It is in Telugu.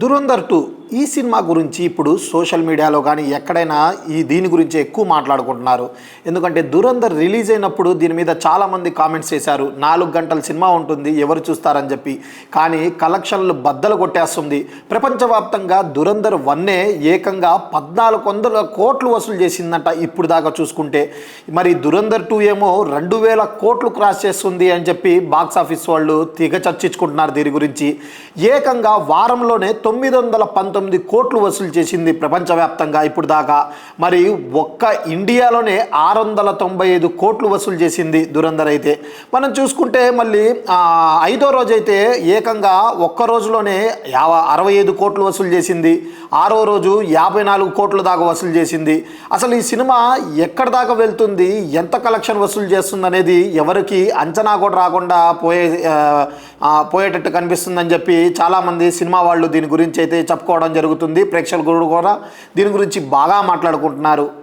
దురంధర్ 2 ఈ సినిమా గురించి ఇప్పుడు సోషల్ మీడియాలో కానీ ఎక్కడైనా దీని గురించి ఎక్కువ మాట్లాడుకుంటున్నారు. ఎందుకంటే దురంధర్ రిలీజ్ అయినప్పుడు దీని మీద చాలామంది కామెంట్స్ చేశారు. 4 గంటల సినిమా ఉంటుంది, ఎవరు చూస్తారని చెప్పి. కానీ కలెక్షన్లు బద్దలు కొట్టేస్తుంది. ప్రపంచవ్యాప్తంగా దురంధర్ 1 ఏకంగా 1400 కోట్లు వసూలు చేసిందంట ఇప్పుడు దాకా చూసుకుంటే. మరి దురంధర్ 2 ఏమో 2000 కోట్లు క్రాస్ చేస్తుంది అని చెప్పి బాక్స్ ఆఫీస్ వాళ్ళు తెగ చర్చించుకుంటున్నారు దీని గురించి. ఏకంగా వారంలోనే 919 కోట్లు వసూలు చేసింది ప్రపంచవ్యాప్తంగా ఇప్పుడు దాకా. మరి ఒక్క ఇండియాలోనే 695 కోట్లు వసూలు చేసింది దురంధర్ అయితే. మనం చూసుకుంటే మళ్ళీ 5వ రోజు అయితే ఏకంగా ఒక్క రోజులోనే 65 కోట్లు వసూలు చేసింది. 6వ రోజు 54 కోట్ల దాకా వసూలు చేసింది. అసలు ఈ సినిమా ఎక్కడి దాకా వెళ్తుంది, ఎంత కలెక్షన్ వసూలు చేస్తుంది అనేది ఎవరికి అంచనా కూడా రాకుండా పోయేటట్టు కనిపిస్తుందని చెప్పి చాలామంది సినిమా వాళ్ళు దీని గురించి అయితే చెప్పుకోవడం జరుగుతుంది. ప్రేక్షకులు కూడా దీని గురించి బాగా మాట్లాడుకుంటున్నారు.